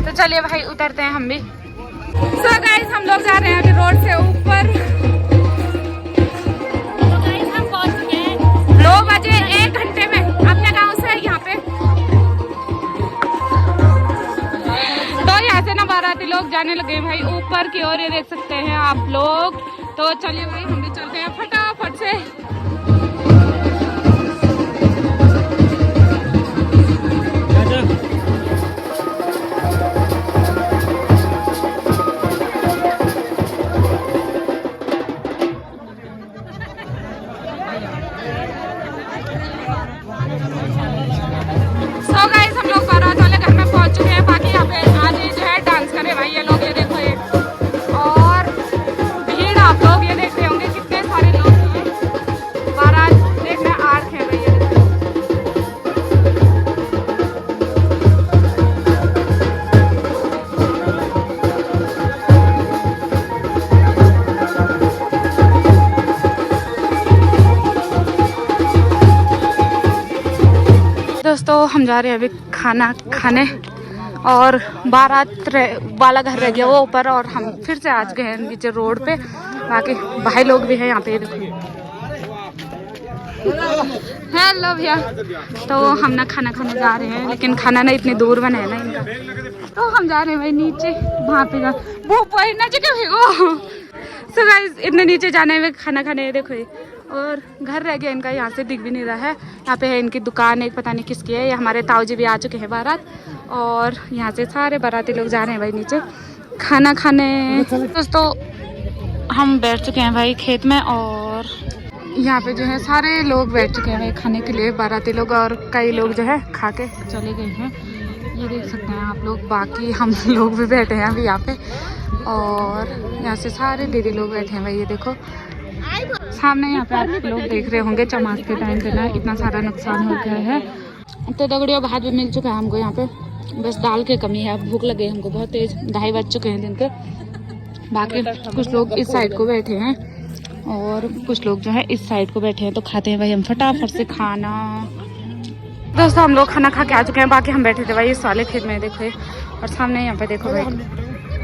तो चलिए भाई उतरते हैं हम भी। सो गाइस हम लोग जा रहे हैं अभी रोड से ऊपर। तो गाइस हम पहुंच चुके हैं 2 बजे 1 घंटे में अपने गांव से यहाँ पे। तो यहाँ से ना बाराती लोग जाने लगे भाई ऊपर की ओर, ये देख सकते हैं आप लोग। तो चलिए भाई हम भी चलते हैं फटाफट से। सो गाइस हम लोग बारात वाले घर में पहुंच चुके हैं। बाकी यहाँ पे आज जो है डांस करे भाई ये लोग, ये देखो ये। और भीड़ आप लोग ये देख रहे होंगे कितने सारे लोग हैं, बारात देखने आ रखे हैं भाई ये देखो। दोस्तों हम जा रहे हैं अभी खाना खाने, और बारात वाला घर रह गया वो ऊपर, और हम फिर से आज गए हैं नीचे रोड पे। बाकी भाई लोग भी हैं यहाँ पे, देखो। हेलो भैया। तो हम ना खाना खाने जा रहे हैं, लेकिन खाना ना इतनी दूर बना है ना इनका, तो हम जा रहे हैं भाई नीचे वहाँ पे जा वो ना जगह। सो गाइस इतने नीचे जाने में खाना खाने, देखो ये। और घर रह गया इनका, यहाँ से दिख भी नहीं रहा है। यहाँ पे है इनकी दुकान, एक पता नहीं किसकी है। ये हमारे ताऊ जी भी आ चुके हैं बारात, और यहाँ से सारे बाराती लोग जा रहे हैं भाई नीचे खाना खाने। दोस्तों हम बैठ चुके हैं भाई खेत में, और यहाँ पे जो है सारे लोग बैठ चुके हैं भाई खाने के लिए, बाराती लोग। और कई लोग जो है खा के चले गए हैं, ये देख सकते हैं आप लोग। बाकी हम लोग भी बैठे हैं अभी यहाँ पे, और यहाँ से सारे दीदी लोग बैठे हैं भाई, ये देखो सामने। यहाँ पे आप लोग देख रहे होंगे चमास के टाइम पे ना इतना सारा नुकसान हो गया है। तो दगड़ियों भात भी मिल चुका है हमको यहाँ पे, बस दाल की कमी है। भूख लगे हमको बहुत तेज, 2:30 बज चुके हैं दिन के। बाकी कुछ लोग इस साइड को बैठे हैं, और कुछ लोग जो है इस साइड को बैठे हैं। तो खाते हैं भाई हम फटाफट से खाना। दोस्तों हम लोग खाना खा के आ चुके हैं। बाकी हम बैठे थे भाई इस वाले खेत में, देखो ये। और सामने यहाँ पे देखो भाई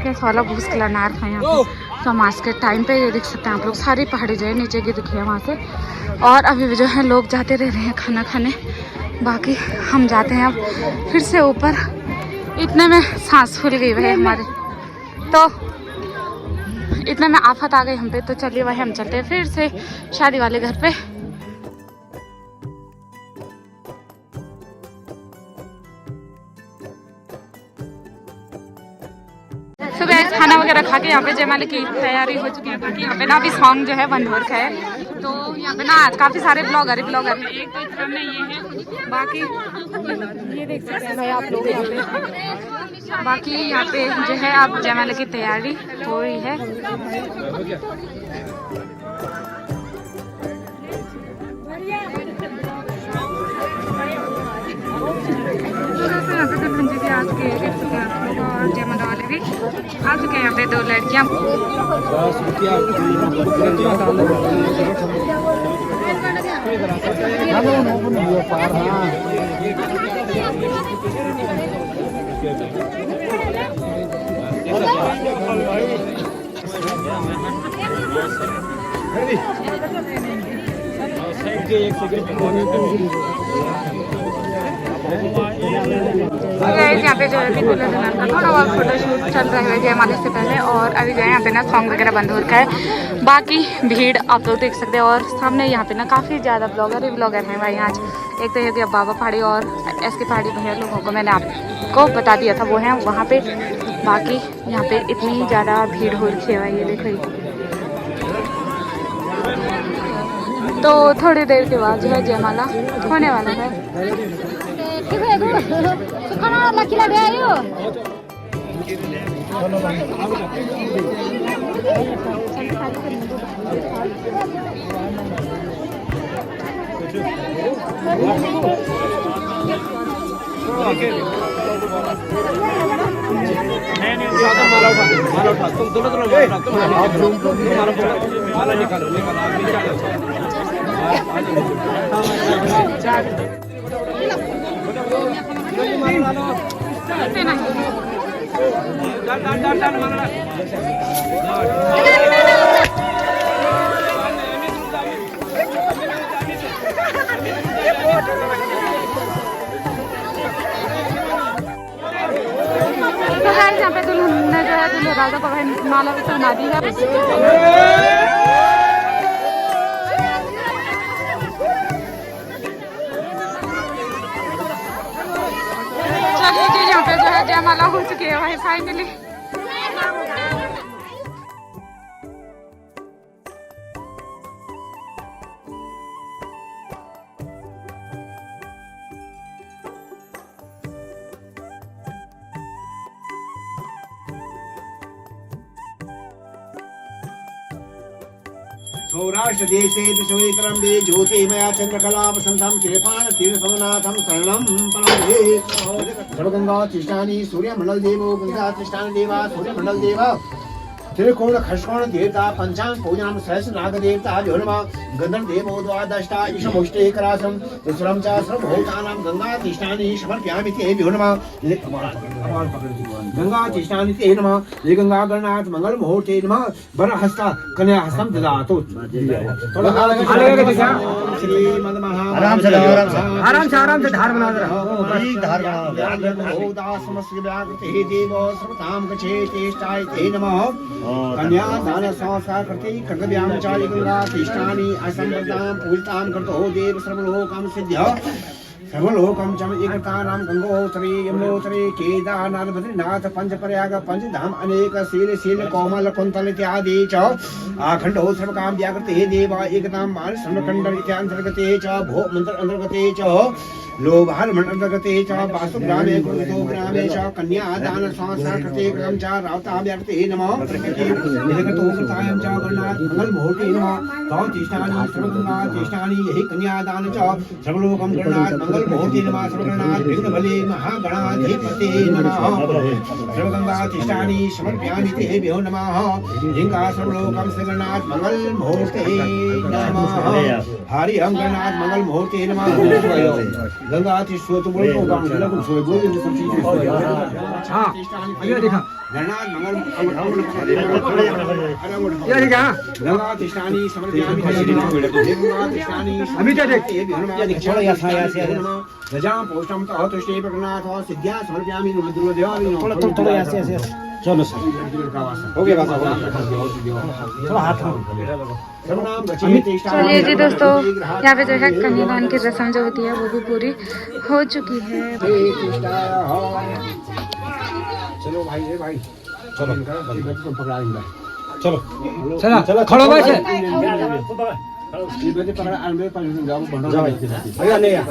कैसा वाला भूस का अनार था यहाँ पे चमास के टाइम पे, ये देख सकते हैं आप लोग। सारी पहाड़ी जो है नीचे की दिखी है वहाँ से, और अभी भी जो है लोग जाते रह रहे हैं खाना खाने। बाकी हम जाते हैं अब फिर से ऊपर। इतने में सांस फूल गई भाई हमारे, तो इतने में आफत आ गई हम पे। तो चलिए भाई हम चलते हैं फिर से शादी वाले घर पे। तो गैस खाना वगैरह खा के यहाँ पे जयमाला की तैयारी हो चुकी है। बाकी यहाँ पे ना अभी सॉन्ग जो है बंद हो रखा है। तो यहाँ पे ना आज काफ़ी सारे ब्लॉगर हैं। एक तो इस में ये है, बाकी ये देख सकते हैं भाई आप लोग यहाँ पे। बाकी यहाँ पे जो है आप जयमाला की तैयारी हो रही है। यहाँ पे भंजी भी आ चुके हैं, और जयमाला वाले भी आ चुके हैं। यहाँ पे 2 लड़कियाँ। यहाँ पे जो है का थोड़ा बहुत फोटोशूट चल रहा है जयमाला से पहले, और अभी जो है यहाँ पे ना सॉन्ग वगैरह बंद हो रखा है। बाकी भीड़ आप लोग देख सकते हैं, और सामने यहाँ पे ना काफ़ी ज़्यादा ब्लॉगर हैं भाई आज। एक तो ये गया बाबा पहाड़ी और एसके पहाड़ी भैया लोगों को मैंने आपको बता दिया था, वो हैं वहाँ पे। बाकी यहाँ पे इतनी ज़्यादा भीड़ हो रखी है भाई, ये देखो। तो थोड़ी देर के बाद जो है जयमाला होने वाला है। तो है यहाँ पे दुल्हन ने जो है दूल्हे राजा को माला भी पहना दी है। चलिए जी यहाँ पे जो है जयमाला हो चुकी है भाई फाइनली। सौराष्ट्र देशे दशवेकरं दे ज्योतिमया चंद्रकलाप संथम कृपाण तीर्थसमनाथम शरणं पराये सर्वगंगा तिष्ठानि सूर्यमंडल देवो गंगा तिष्ठानि देवा सूर्यमंडल देवा त्रिकोण खष्कोण देवता पंचांग पूजनम सहस्र नाग देवता ज्योतिमा गंधर्व देवो द्वादशता ईशमुष्टे करासम दुसरम च सर्वभूतानां गंगा तिष्ठानि समर्पयामि ते ज्योतिमा गंगा तिष्ठानि ते नमः ये गंगा गणनाथ मंगल मुहूर्ते नमः वरहस्ता कन्या हस्तं ददातु श्रीमद् महा आराम से धार बना समस्त व्याकृते देवो सर्वतां गच्छे तेष्टाय ते नमः कन्या दान संस्कार करते कर्तव्याम चालि गंगा तिष्ठानि असंप्रदां पूजितां करतो देव सर्वलोकं सिद्ध्य सर्वलोकं च एकतानां गंगोत्तरे यमुनोत्तरे केदारनाथ बद्रीनाथ पंचप्रयाग पंचधाम अनेक शील कोमल कुंतल इत्यादि च आखंडो सर्वकाम व्याकृते देव एकतां मान सर्वखंड इत्यांतर्गते च भो मंत्र अंतर्गते च लोभाल मंडलगते च वास्तु ग्रामे गुरुतो ग्रामे च कन्या दान संस्कार कृते क्रम च रावता व्याकृते नमः निगतो कृतायं च गणनाथ मंगल मुहूर्ते नमः तौ तिष्ठानि सर्वगंगा तिष्ठानि यहि कन्या दान च सर्वलोकं गणनाथ मंगल मुहूर्ते नमः सर्वगणनाथ विघ्न बले महागणाधिपते नमः सर्वगंगा तिष्ठानि समर्पयामि तेभ्यो नमः लिंगा सर्वलोकं श्रीगणनाथ मंगल मुहूर्ते नमः हरि ओम गणनाथ मंगल मुहूर्ते नमः गंगा आती सोच बोल को काम लगा कुछ सोच बोल ये सब चीज हां ये देखा गणनाथ मंगल ये देखा गंगा तिष्ठानि समर्पयामि गंगा तिष्ठानि अभी क्या देख ये देख छोड़ या से गजा पोषम तो तुष्टे प्रगनाथ और सिद्ध्या समर्पयामि रुद्र देवानि थोड़ा ऐसे चलो सर हो गया थोड़ा हाथ चलिए जी दोस्तों यहाँ पे जो है कन्यादान की रस्म जो होती है वो भी पूरी हो चुकी है। चलो भाई भाई चलो चलो चला चलो खड़ो भाई से पकड़ा ले यार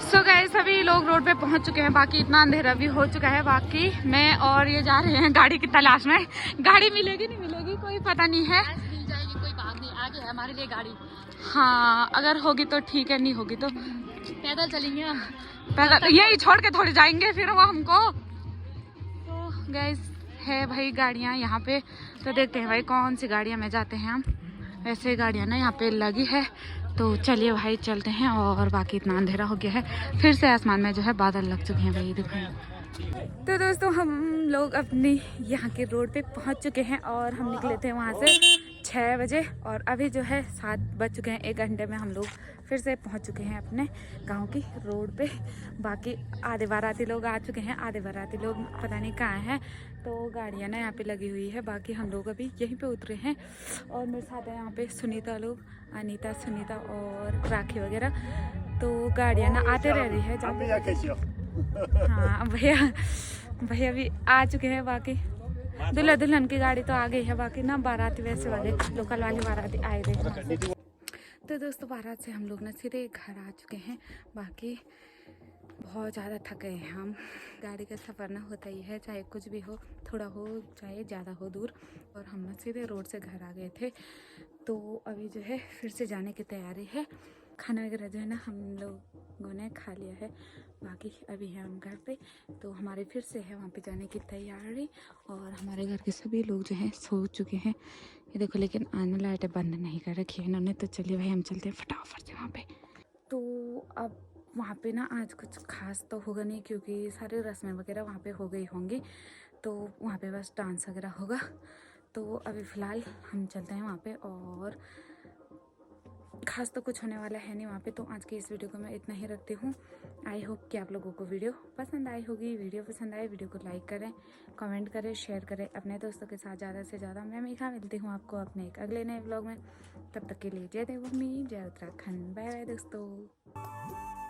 सो गए सभी लोग रोड पे पहुंच चुके हैं, बाकी इतना अंधेरा भी हो चुका है। बाकी मैं और ये जा रहे हैं गाड़ी की तलाश में। गाड़ी मिलेगी नहीं मिलेगी कोई पता नहीं है। मिल जाएगी, कोई बात नहीं, आगे है हमारे लिए गाड़ी। हाँ अगर होगी तो ठीक है, नहीं होगी तो पैदल चलेंगे हम, पैदल यही छोड़ के थोड़ी जाएंगे फिर वो हमको। तो गैस है भाई गाड़ियाँ यहाँ पे, तो देखते हैं भाई कौन सी गाड़ियाँ में जाते हैं हम। वैसे गाड़ियाँ ना यहाँ पे लगी है, तो चलिए भाई चलते हैं। और बाकी इतना अंधेरा हो गया है, फिर से आसमान में जो है बादल लग चुके हैं भाई, देखो। तो दोस्तों हम लोग अपनी यहाँ के रोड पे पहुँच चुके हैं और हम निकले थे वहाँ से 6 बजे और अभी जो है 7 बज चुके हैं। 1 घंटे में हम लोग फिर से पहुँच चुके हैं अपने गांव की रोड पे। बाकी आधे बाराती लोग आ चुके हैं, आधे बाराती लोग पता नहीं कहाँ हैं। तो गाड़ियाँ ना यहाँ पे लगी हुई है, बाकी हम लोग अभी यहीं पे उतरे हैं। और मेरे साथ है यहाँ पे सुनीता लोग, अनीता, सुनीता और राखी वगैरह। तो गाड़ियाँ ना आते रह रही है, हाँ भैया भी आ चुके हैं। बाकी दुल्हा दुल्हन की गाड़ी तो आ गई है, बाकी ना बाराती वैसे वाले लोकल वाले बाराती आए थे। तो दोस्तों बारात से हम लोग ना सीधे घर आ चुके हैं। बाकी बहुत ज़्यादा थक गए हैं हम। गाड़ी का सफ़र ना होता ही है, चाहे कुछ भी हो, थोड़ा हो चाहे ज़्यादा हो दूर। और हम ना सीधे रोड से घर आ गए थे। तो अभी जो है फिर से जाने की तैयारी है। खाना वगैरह जो है ना हम लोगों ने खा लिया है, बाकी अभी है हम घर पे। तो हमारे फिर से है वहाँ पे जाने की तैयारी। और हमारे घर के सभी लोग जो हैं सो चुके हैं, ये देखो। लेकिन आने लाइटें बंद नहीं कर रखी है इन्होंने। तो चलिए भाई हम चलते हैं फटाफट से वहाँ पे। तो अब वहाँ पे ना आज कुछ खास तो होगा नहीं, क्योंकि सारी रस्में वगैरह वहाँ पे हो गई होंगी। तो वहाँ पे बस डांस वगैरह होगा। तो अभी फ़िलहाल हम चलते हैं वहाँ पे, और खास तो कुछ होने वाला है नहीं वहाँ पे। तो आज की इस वीडियो को मैं इतना ही रखती हूँ। आई होप कि आप लोगों को वीडियो पसंद आई होगी। वीडियो पसंद आए वीडियो को लाइक करें, कमेंट करें, शेयर करें अपने दोस्तों के साथ ज़्यादा से ज़्यादा। मैं मीखा मिलती हूँ आपको अपने एक अगले नए व्लॉग में। तब तक के लिए जय देवभूमि, जय उत्तराखंड, बाय बाय दोस्तों।